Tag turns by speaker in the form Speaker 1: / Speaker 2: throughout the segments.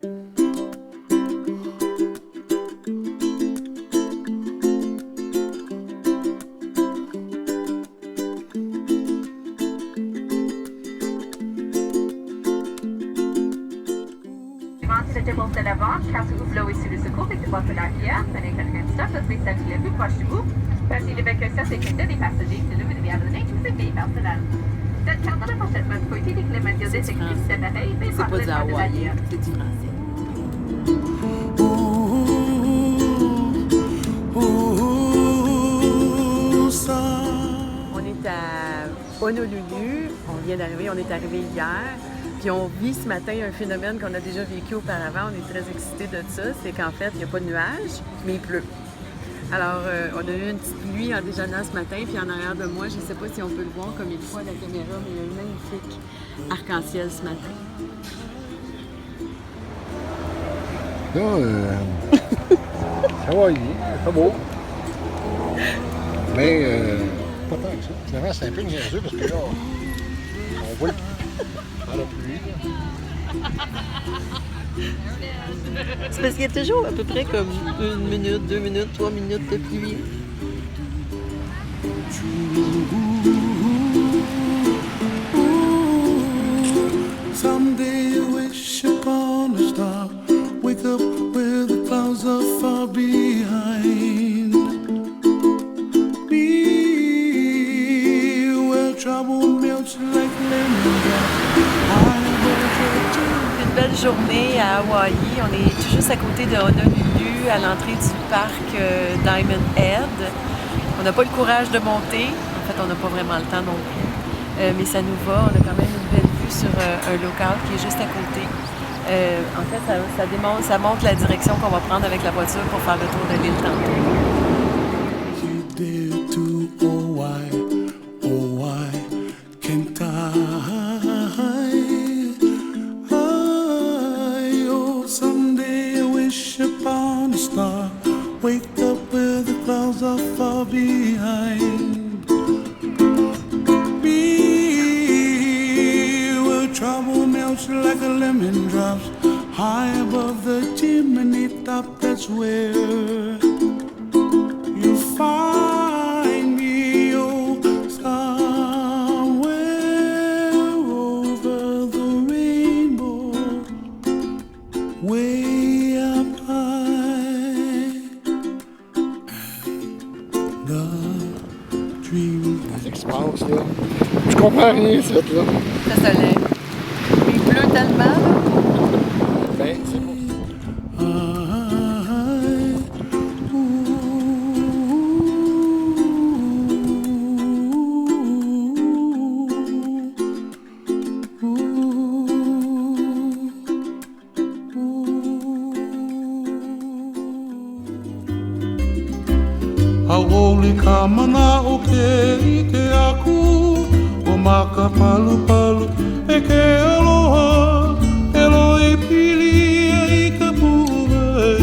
Speaker 1: Ventilateur de l'avant, casse ou blow sur le secours avec le porte l'arrière, prenez quelques instants, le spectacle le plus proche de vous. Passez l'évacuation sécuritaire des passagers, c'est le but de bien donner, vous êtes payé personnel. Cette carte de la prochaine fois, vous pouvez éviter que les mesures d'effectif cet appareil, mais
Speaker 2: C'est pas du Hawaï, c'est du français. On est à Honolulu, on vient d'arriver, on est arrivé hier. Puis on vit ce matin un phénomène qu'on a déjà vécu auparavant. On est très excités de ça. C'est qu'en fait, il n'y a pas de nuages, mais il pleut. Alors, on a eu une petite pluie en déjeunant ce matin. Puis en arrière de moi, je ne sais pas si on peut le voir comme il faut à la caméra, mais il y a un magnifique arc-en-ciel ce matin.
Speaker 3: Là, ça va, c'est pas beau. Mais pas tant que ça. Finalement, c'est un peu niaiseux parce que là, on voit la pluie.
Speaker 2: C'est parce qu'il y a toujours à peu près comme 1 minute, 2 minutes, 3 minutes de pluie.
Speaker 4: Someday you wish upon a star, wake up where the clouds are far behind. Be where trouble melts like lemon drops.
Speaker 2: Une belle journée à Hawaï. On est tout juste à côté de Honolulu, à l'entrée du parc Diamond Head. On n'a pas le courage de monter. En fait, on n'a pas vraiment le temps non plus. Mais ça nous va. On a quand même une belle vue sur un local qui est juste à côté. En fait, ça montre la direction qu'on va prendre avec la voiture pour faire le tour de l'île tantôt.
Speaker 4: Wake up where the clouds are far behind. Be where trouble melts like a lemon drops. High above the chimney top, that's where you find me. Oh, somewhere over the rainbow, way up high.
Speaker 3: Qu'est-ce qui se passe, là? Je comprends rien, ça, là.
Speaker 2: Ça se lève. Il pleut tellement, là.
Speaker 3: Ben, c'est bon.
Speaker 4: Haoli ka mana o ke ike aku, o maka palu palu e ke aloha, eloi pili e ka puwai,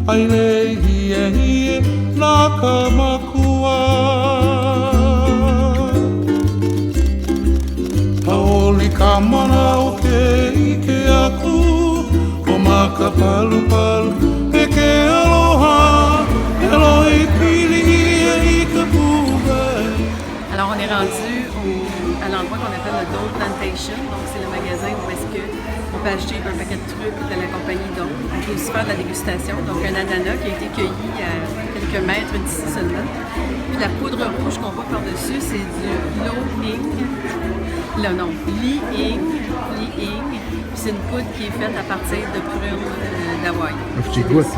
Speaker 4: ai le hie na ka makua. Haoli ka mana o ke ike aku, o maka palu palu e ke aloha, eloi pili.
Speaker 2: Alors, on est rendu à l'endroit qu'on appelle le Dole Plantation. Donc, c'est le magasin où est-ce qu'on peut acheter un paquet de trucs de la compagnie Dole. On peut aussi faire de la dégustation. Donc, un ananas qui a été cueilli à quelques mètres d'ici seulement. Puis la poudre rouge qu'on voit par-dessus, c'est du Li-Ing. Puis c'est une poudre qui est faite à partir de prunes d'Hawaï.
Speaker 3: Tu goûtes.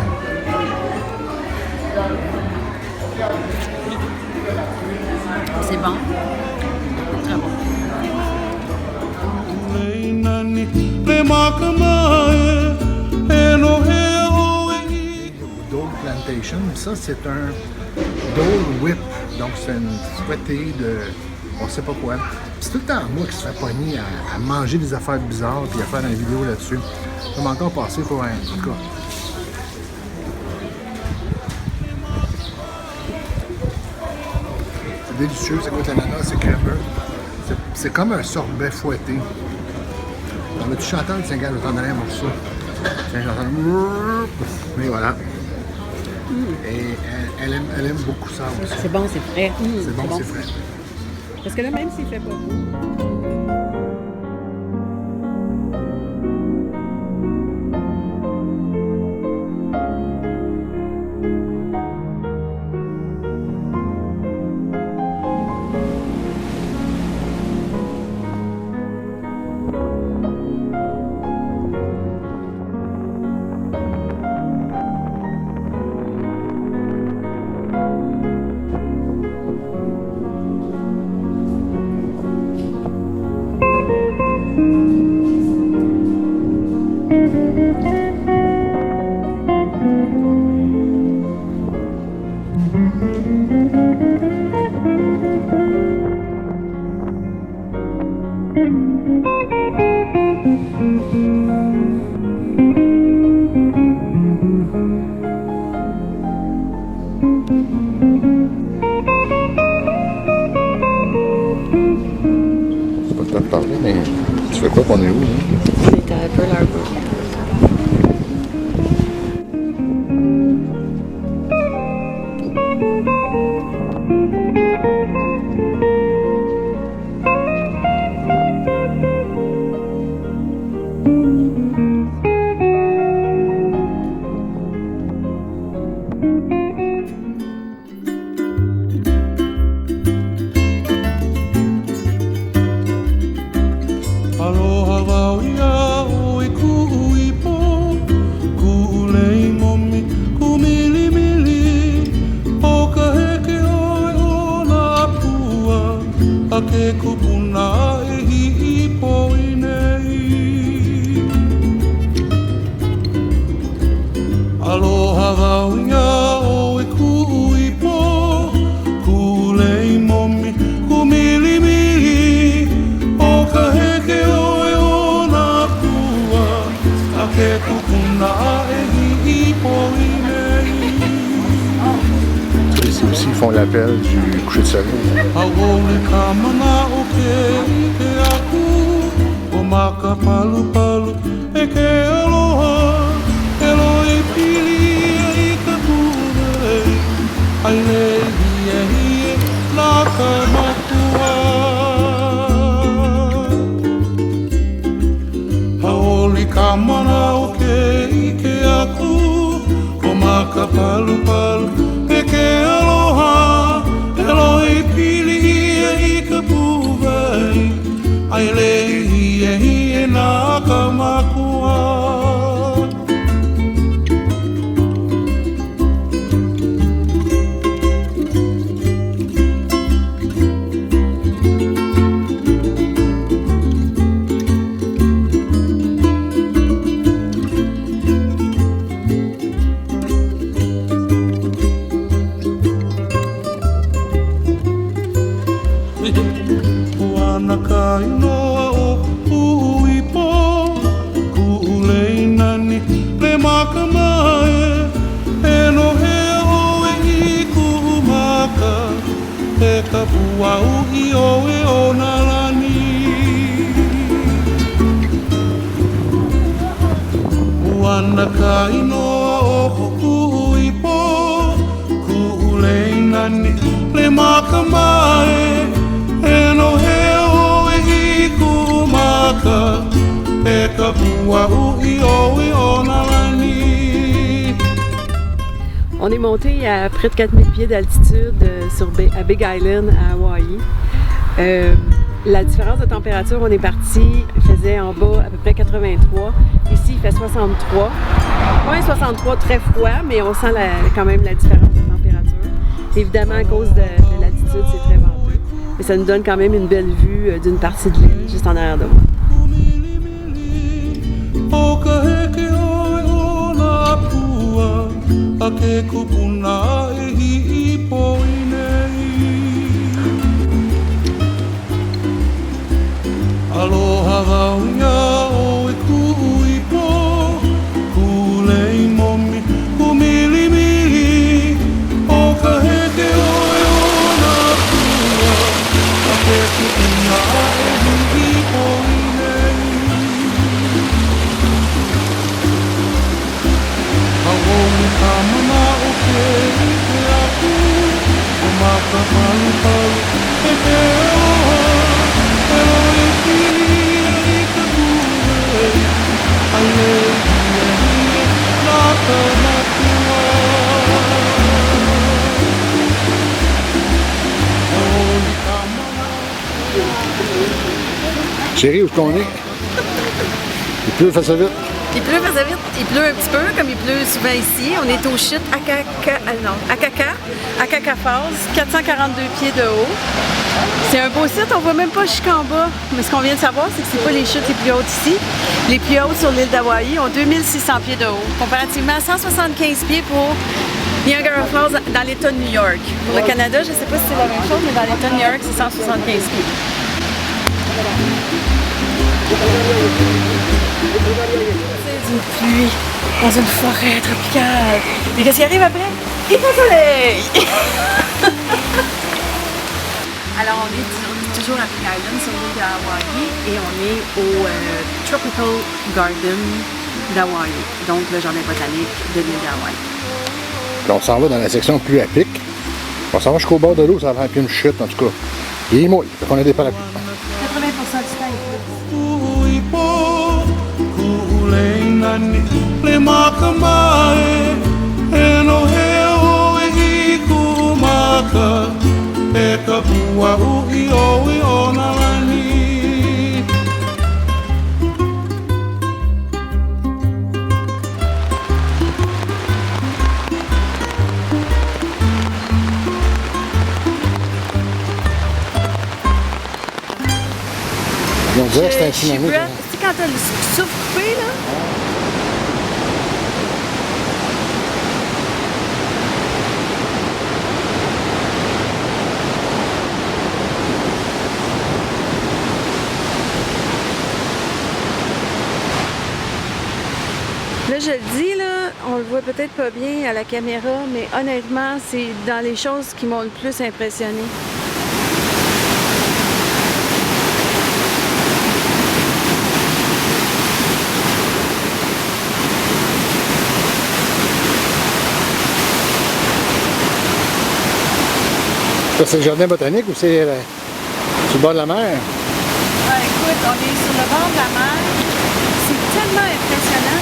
Speaker 2: C'est bon. Très bon.
Speaker 3: Dole Plantation, ça c'est un Dole Whip, donc c'est une fouettée de on sait pas quoi. C'est tout le temps moi qui se fait pogner à manger des affaires bizarres puis à faire une vidéo là-dessus. Ça m'a encore passé pour un cas. C'est délicieux, ça goûte l'ananas, c'est crémeux. C'est comme un sorbet fouetté. On a-tu Chantal Saint-Gall, je t'en donner un morceau. Tiens, j'entends... Et voilà. Et elle aime beaucoup ça aussi.
Speaker 2: C'est bon, c'est frais.
Speaker 3: C'est bon, c'est frais.
Speaker 2: Parce que là, même s'il fait pas beau.
Speaker 3: C'est pas le temps de parler, mais tu fais quoi qu'on est où? Hein?
Speaker 2: On est à Pearl Harbor.
Speaker 4: Aloha wauia o e kuuipo, kuulei momi, kumilimili, o ka heke oe o na apua, a ke kupuna e hiipo i nei. Aloha wauia o e kuuipo, kuulei momi, kumilimili, o ka heke oe o na pua, a ke kupuna e hiipo i nei.
Speaker 3: Ici aussi, ils font l'appel du coucher de soleil.
Speaker 4: Hauole ka mana o ke ike aku, o maka palu palu e ke aloha, eloi pili e i ka puhei, ai le hie hie nā ka makua. Hauole ka mana o ke ike aku, o maka palu palu e ke aloha, eloi pili ia i ka puhei, ai le hie hie nā ka makua. Wana ka inoa o uipo, kuulei nani le maka mae, e no hea oe i kumaka, e ka puau i oe o na lani. Wana ka inoa o uipo, kuulei nani le maka mae, e no hea oe i kumaka, e ka puau i oe o na lani.
Speaker 2: On est monté à près de 4000 pieds d'altitude à Big Island, à Hawaï. La différence de température, on est parti, il faisait en bas à peu près 83. Ici, il fait 63. Pas un 63 très froid, mais on sent quand même la différence de température. Évidemment, à cause de l'altitude, c'est très venteux. Mais ça nous donne quand même une belle vue d'une partie de l'île, juste en arrière de moi.
Speaker 4: O ka heke oe o na pua, a ke kupuna e hiipo i nei. Aloha wauia o e kuuipo, kulei momi, kumilimili, o ka heke oe o na pua, a ke kupuna e hiipo i nei.
Speaker 3: Chérie, où est-ce qu'on est? Il pleut, fais ça vite.
Speaker 2: Il pleut, fais ça vite. Il pleut un petit peu, comme il pleut souvent ici. On est au chute Akaka Falls, 442 pieds de haut. C'est un beau site, on voit même pas jusqu'en bas. Mais ce qu'on vient de savoir, c'est que c'est pas les chutes les plus hautes ici. Les plus hautes sur l'île d'Hawaï ont 2600 pieds de haut, comparativement à 175 pieds pour Niagara Falls dans l'État de New York. Pour le Canada, je sais pas si c'est la même chose, mais dans l'État de New York, c'est 175 pieds. C'est une pluie dans une forêt tropicale. Et qu'est-ce qui arrive après? Il fait soleil! Alors, on est toujours à Pig Island, sur l'île d'Hawaï, et on est au Tropical Garden d'Hawaï, donc le jardin botanique de l'île d'Hawaï.
Speaker 3: Puis on s'en va dans la section plus à pic. On s'en va jusqu'au bord de l'eau, ça va faire une chute en tout cas. Il est mouille, fait qu'on a des parapluies.
Speaker 2: 80% du temps,
Speaker 4: Le makamae e no heo e hiku maka e ka pua ui o na lani.
Speaker 3: On dirait que c'est un tsunami.
Speaker 2: Tu sais, quand t'as le souffle coupé, là? Là, je le dis, là, on le voit peut-être pas bien à la caméra, mais honnêtement, c'est dans les choses qui m'ont le plus impressionné.
Speaker 3: Ça, c'est le jardin botanique ou c'est sur le bord de la mer?
Speaker 2: Ouais, écoute, on est sur le bord de la mer. C'est tellement impressionnant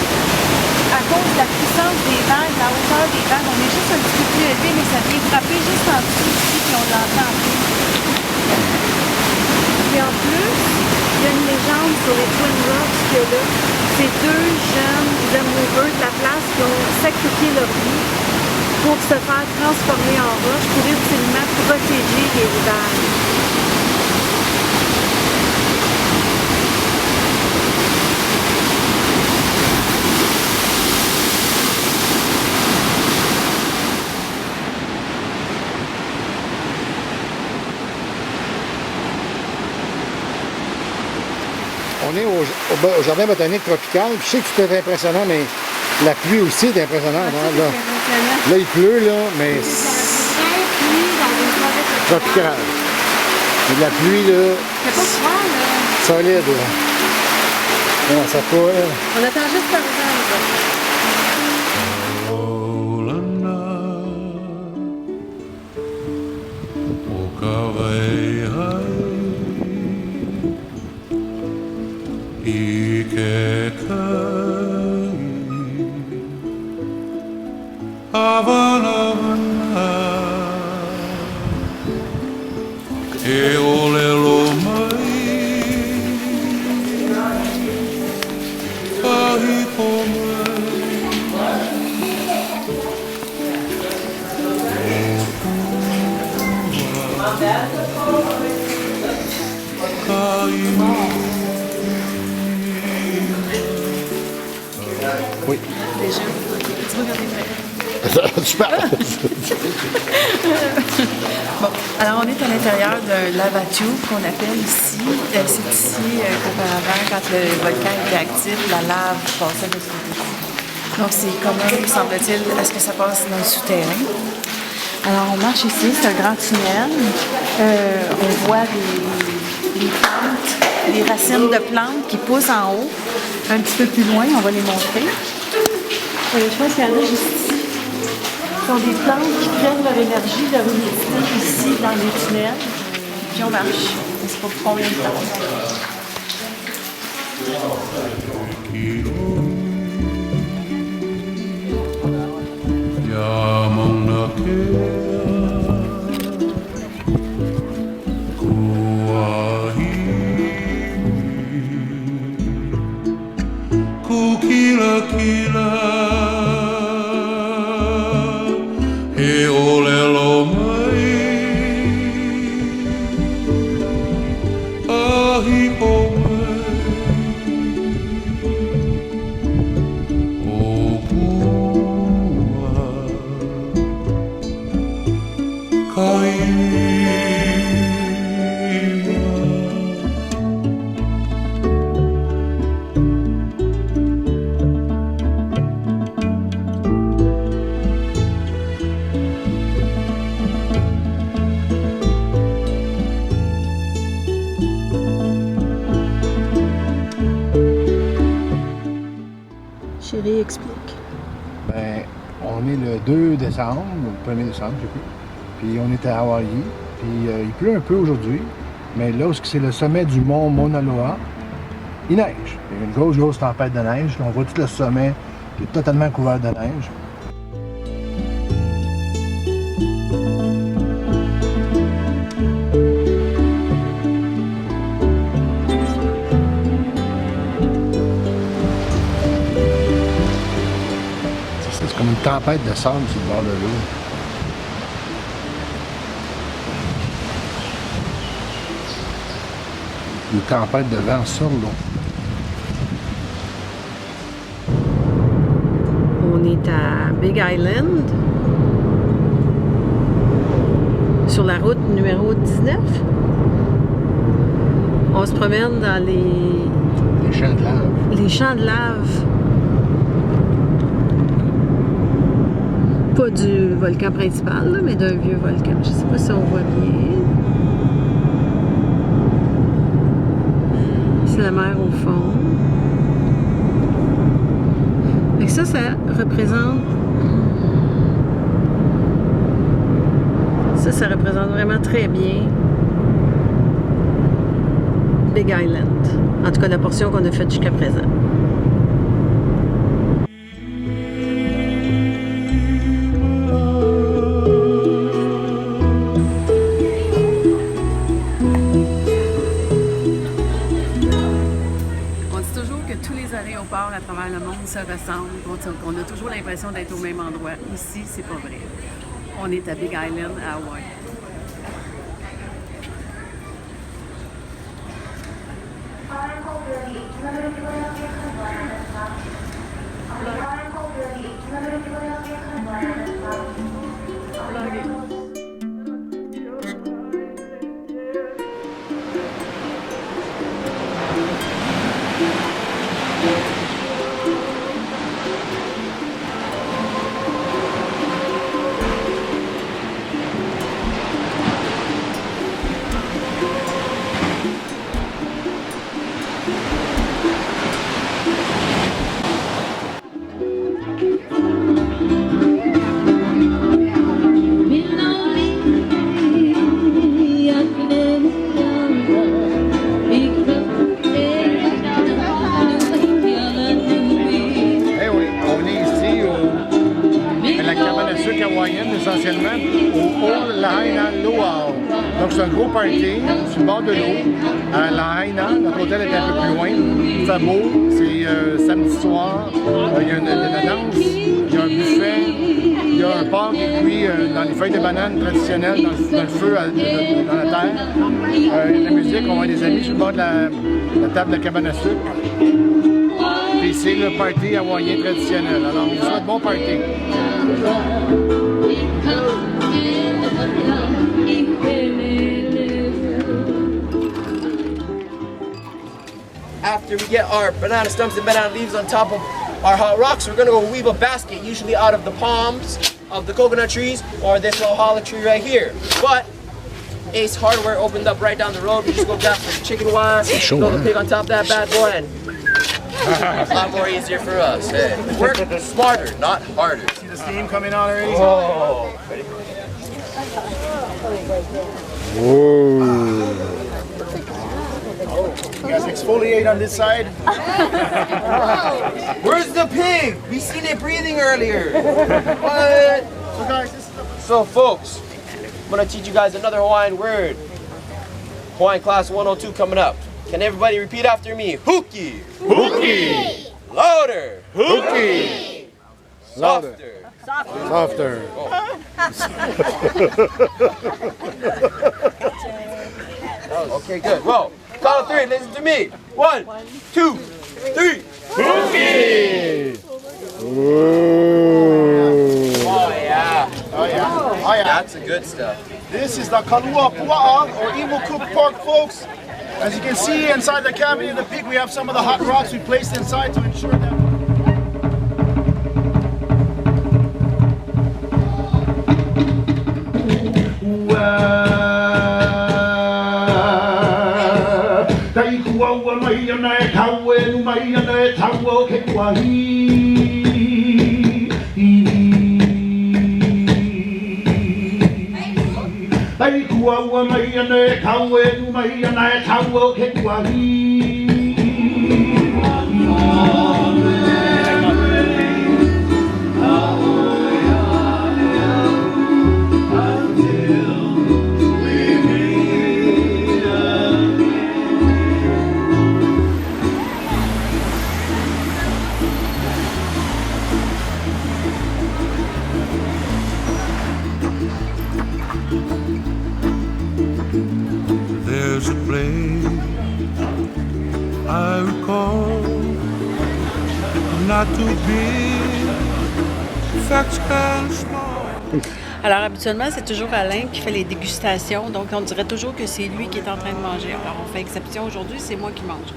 Speaker 2: à cause de la puissance des vagues, la hauteur des vagues. On est juste un petit peu plus élevé, mais ça vient frapper juste en dessous ici, puis on l'entend plus. Et en plus, il y a une légende sur les Twin Rocks que là, c'est deux jeunes amoureux de la place qui ont sacrifié leur vie pour se faire transformer en roche pour ultimement protéger les rivages.
Speaker 3: On est au jardin botanique tropical. Je sais que c'est impressionnant, mais la pluie aussi est impressionnante. Hein, là, il pleut, là, mais tropical. Et de la pluie, là,
Speaker 2: C'est pas froid, là.
Speaker 3: solide. Là. Non, ça coule.
Speaker 2: On attend juste par exemple.
Speaker 4: Olana o ka waiai I ke kai Havana E olelo mai Kahiko
Speaker 3: Oui.
Speaker 2: Déjà. Tu veux regarder
Speaker 3: Super.
Speaker 2: Bon, alors on est à l'intérieur d'un lava tube qu'on appelle ici. C'est ici qu'auparavant, quand le volcan était actif, la lave passait de ce côté-ci. Donc c'est commun, semble-t-il, à ce que ça passe dans le souterrain. Alors on marche ici, c'est un grand tunnel. On voit des plantes, des racines de plantes qui poussent en haut. Un petit peu plus loin, on va les montrer. Je pense qu'il y en a juste ici. Ce sont des plantes qui prennent leur énergie, leur humidité ici dans les tunnels. Puis on marche. On ne sait pas pour combien de temps.
Speaker 4: kila kila e olelo mai ahi o mai o pua kai
Speaker 2: Chérie, explique.
Speaker 3: Ben, on est le 2 décembre, ou le 1er décembre, je sais plus. Puis on est à Hawaï. Puis il pleut un peu aujourd'hui. Mais là, c'est le sommet du mont Mauna Loa, il neige. Il y a une grosse tempête de neige. On voit tout le sommet qui est totalement couvert de neige. C'est comme une tempête de sable sur le bord de l'eau. Une tempête de vent sur l'eau.
Speaker 2: On est à Big Island, sur la route numéro 19. On se promène dans
Speaker 3: Les champs de lave.
Speaker 2: les champs de lave. Pas du volcan principal, là, mais d'un vieux volcan. Je sais pas si on voit bien. C'est la mer au fond. Et ça représente... Ça représente vraiment très bien Big Island. En tout cas, la portion qu'on a faite jusqu'à présent. Aéroports à travers le monde se ressemblent. On a toujours l'impression d'être au même endroit. Ici, c'est pas vrai. On est à Big Island, à Hawaï.
Speaker 3: Essentiellement au Lahaina Luau. Donc c'est un gros party sur le bord de l'eau à Lahaina. Notre hôtel est un peu plus loin. Il fait beau, c'est samedi soir. Il y a une danse, il y a un buffet, il y a un porc qui est cuit dans les feuilles de banane traditionnelles dans le feu dans la terre. La musique, on a des amis sur le bord de la table de la cabane à sucre. Puis c'est le party hawaïen traditionnel. Alors on vous souhaite bon party.
Speaker 5: After we get our banana stumps and banana leaves on top of our hot rocks, we're gonna go weave a basket, usually out of the palms of the coconut trees or this little hollow tree right here. But Ace Hardware opened up right down the road. We just go grab some chicken wire, throw the pig on top of that bad boy, and it's a lot more easier for us. Hey, work smarter, not harder.
Speaker 3: See the steam coming out already?
Speaker 5: Oh.
Speaker 3: Whoa. You guys exfoliate on this side?
Speaker 5: Where's the pig? We seen it breathing earlier. What?
Speaker 3: So guys,
Speaker 5: So folks, I'm gonna teach you guys another Hawaiian word. Hawaiian class 102 coming up. Can everybody repeat after me? Huki.
Speaker 3: Huki.
Speaker 5: Louder.
Speaker 3: Hooky. Louder.
Speaker 5: Softer.
Speaker 3: Softer.
Speaker 5: Okay, good. Well, count of three. Listen to me. 1, 2, 3.
Speaker 3: Hooky.
Speaker 5: Oh yeah.
Speaker 6: Oh yeah. Oh yeah.
Speaker 5: That's the good stuff.
Speaker 6: This is the Kalua Pua'a, or Evil Cook Pork, folks. As you can see inside the cavity of the pig, we have some of the hot rocks we placed inside to ensure that.
Speaker 4: There's a place I recall, not too big, such kind of small.
Speaker 2: Alors, habituellement, c'est toujours Alain qui fait les dégustations. Donc, on dirait toujours que c'est lui qui est en train de manger. Alors, on fait exception aujourd'hui, c'est moi qui mange.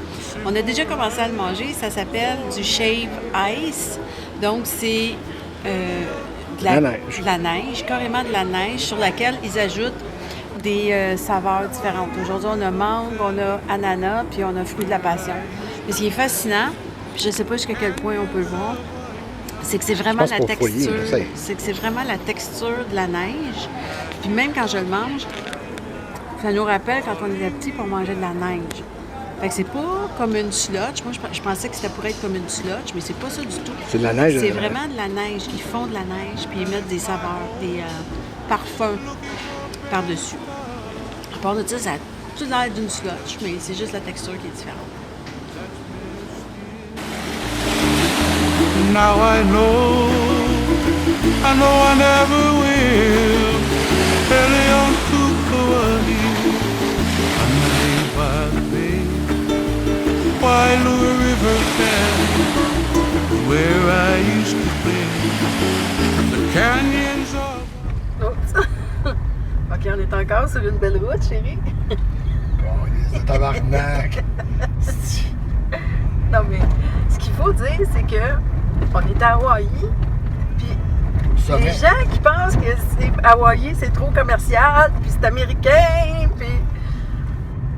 Speaker 2: On a déjà commencé à le manger. Ça s'appelle du shave ice. Donc, c'est de la neige, carrément de la neige, sur laquelle ils ajoutent des saveurs différentes. Aujourd'hui, on a mangue, on a ananas, puis on a fruit de la passion. Mais ce qui est fascinant, puis je ne sais pas jusqu'à quel point on peut le voir, c'est que c'est vraiment la texture. C'est que c'est vraiment la texture de la neige. Puis même quand je le mange, ça nous rappelle quand on était petit pour manger de la neige. Fait que c'est pas comme une slotch. Moi, je pensais que c'était pour être comme une slotch, mais c'est pas ça du tout.
Speaker 3: C'est de la neige.
Speaker 2: C'est vraiment de la neige. Ils font de la neige, puis ils mettent des saveurs, des parfums par-dessus. À part de ça, ça a tout l'air d'une slotch, mais c'est juste la texture qui est différente.
Speaker 4: Now I know I never will. Elion Kukawai, I'm by the bay, Wailua River Bend, where I used to play, the canyons of...
Speaker 2: Oups! OK, on est encore sur une belle route, chérie.
Speaker 3: Oh, les tabarnak.
Speaker 2: Non, mais ce qu'il faut dire, c'est que on est à Hawaï, puis les gens qui pensent que Hawaï, c'est trop commercial, puis c'est américain, puis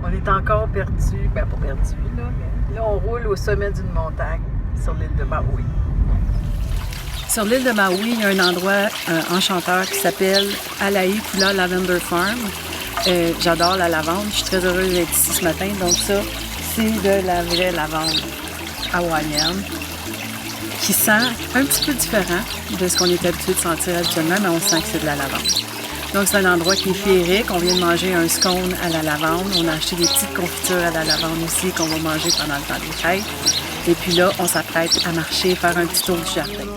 Speaker 2: on est encore perdu. Ben, pas perdu, là, mais là, on roule au sommet d'une montagne sur l'île de Maui. Sur l'île de Maui, il y a un endroit enchanteur qui s'appelle Alaï Kula Lavender Farm. J'adore la lavande, je suis très heureuse d'être ici ce matin. Donc ça, c'est de la vraie lavande hawaïenne qui sent un petit peu différent de ce qu'on est habitué de sentir habituellement, mais on sent que c'est de la lavande. Donc c'est un endroit qui est féerique. On vient de manger un scone à la lavande. On a acheté des petites confitures à la lavande aussi qu'on va manger pendant le temps des fêtes. Et puis là, on s'apprête à marcher, faire un petit tour du jardin.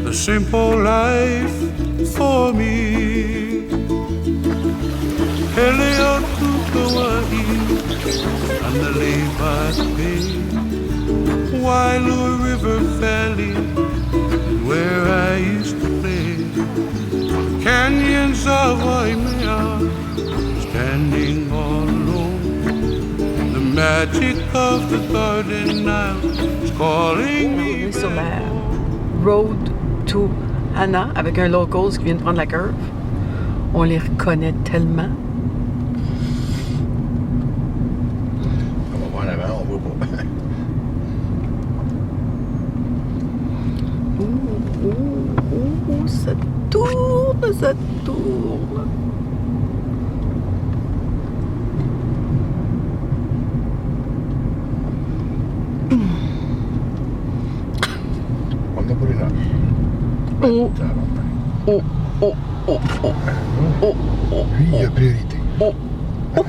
Speaker 4: The simple life for me. Elion Kukawai, and the lay by the bay, Wailua River Valley, where I used to play. Canyons of Waimea, standing all alone. The magic of the garden now is calling me.
Speaker 2: On est sur la road to Hana avec un locals qui vient de prendre la curve. On les reconnaît tellement.
Speaker 3: On va voir en avant, on voit pas.
Speaker 2: Ça tourne, ça tourne.
Speaker 3: On n'a pas les là.
Speaker 2: Oh, oh, oh, oh, oh, oh, oh.
Speaker 3: Lui, il a priorité.
Speaker 2: Oh, oh.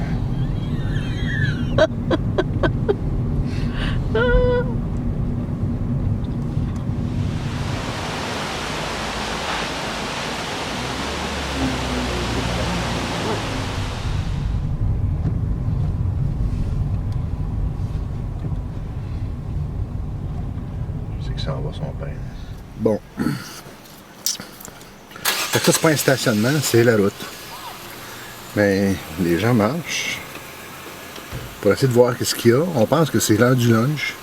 Speaker 6: C'est qu'il s'en va, son père.
Speaker 3: Bon. Fait que ça, c'est pas un stationnement, c'est la route. Mais les gens marchent pour essayer de voir qu'est-ce qu'il y a. On pense que c'est l'heure du lunch.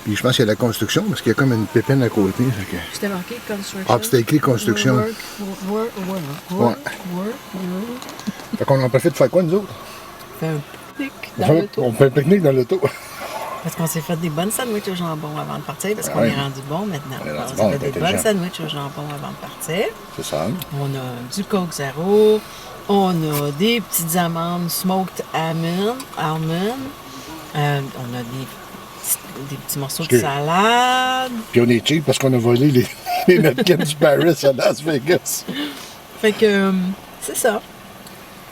Speaker 3: Puis je pense qu'il y a la construction, parce qu'il y a comme une pépine à côté. Fait que...
Speaker 2: C'était marqué construction.
Speaker 3: Ah, puis c'était écrit construction. Ouais. Fait qu'on en profite de faire quoi, nous autres?
Speaker 2: Fait un pique dans l'auto.
Speaker 3: On fait un pique-nique dans l'auto.
Speaker 2: Parce qu'on s'est fait des bonnes sandwichs au jambon avant de partir, parce qu'on
Speaker 3: Ouais.
Speaker 2: est rendu bon maintenant.
Speaker 3: On est rendu
Speaker 2: On
Speaker 3: bon,
Speaker 2: s'est fait des
Speaker 3: intelligent.
Speaker 2: bonnes sandwichs au jambon avant de partir.
Speaker 3: C'est ça.
Speaker 2: On a du Coke Zero, on a des petites amandes smoked almond, on a des petits morceaux de
Speaker 3: Excuse.
Speaker 2: salade.
Speaker 3: Puis on est cheap parce qu'on a volé les napkins du Paris à Las Vegas.
Speaker 2: Fait que c'est ça.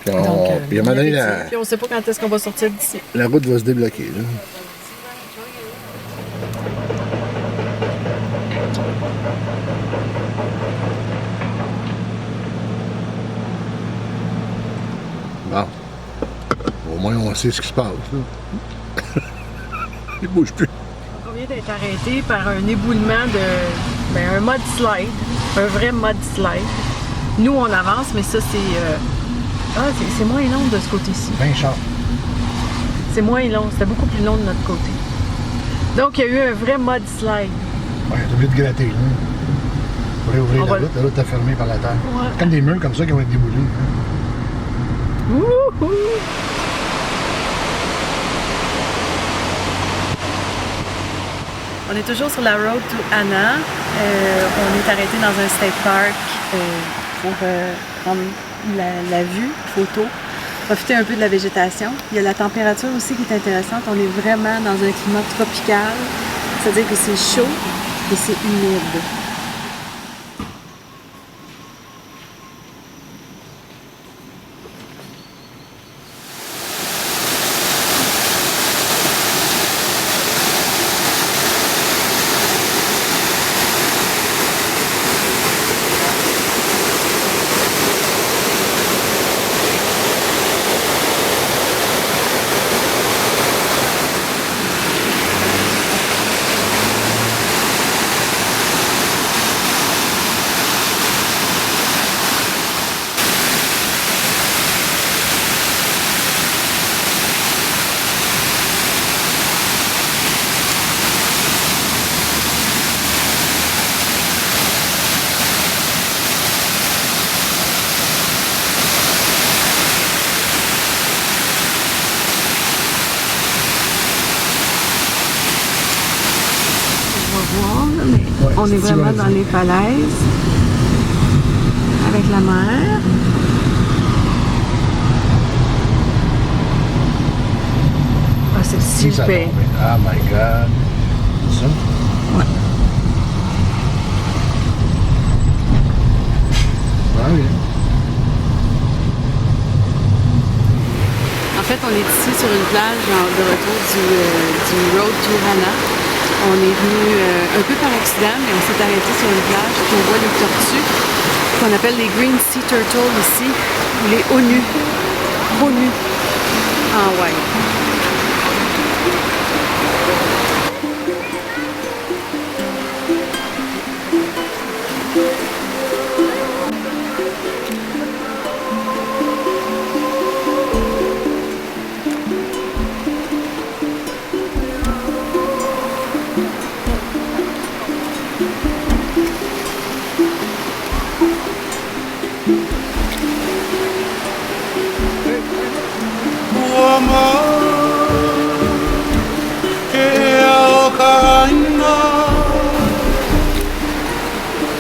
Speaker 3: Puis,
Speaker 2: Donc,
Speaker 3: puis à un moment donné,
Speaker 2: puis on sait pas quand est-ce qu'on va sortir d'ici.
Speaker 3: la route va se débloquer. Là. Bon. Au moins, on sait ce qui se passe. Là. Il bouge plus.
Speaker 2: On vient d'être arrêté par un éboulement de. Un mud slide. Un vrai mud slide. Nous, on avance, mais ça, c'est moins long de ce côté-ci.
Speaker 3: 20 chars.
Speaker 2: C'est moins long. C'était beaucoup plus long de notre côté. Donc, il y a eu un vrai mud slide.
Speaker 3: Ouais, t'as oublié de gratter. Là. Pour réouvrir la route est fermée par la terre.
Speaker 2: Ouais.
Speaker 3: C'est comme des murs comme ça qui vont être déboulés.
Speaker 2: Wouhou! On est toujours sur la road to Anna. On est arrêté dans un state park pour prendre la vue, photo, profiter un peu de la végétation. Il y a la température aussi qui est intéressante. On est vraiment dans un climat tropical, c'est-à-dire que c'est chaud et c'est humide. On est vraiment dans les falaises, avec la mer. Ah, c'est super.
Speaker 3: Ah, my God. C'est ça?
Speaker 2: Ouais.
Speaker 3: Ah, oui.
Speaker 2: En fait, on est ici sur une plage de retour du Road to Hana. On est venu un peu par accident, mais on s'est arrêté sur une plage puis on voit les tortues qu'on appelle les Green Sea Turtles ici, ou les Onu. Onu. Ah ouais.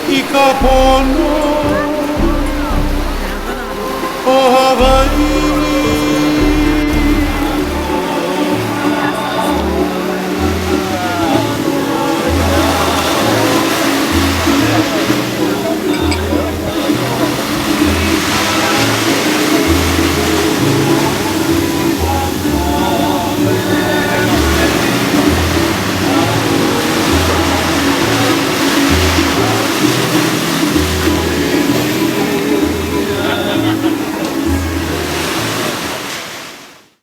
Speaker 4: Ika po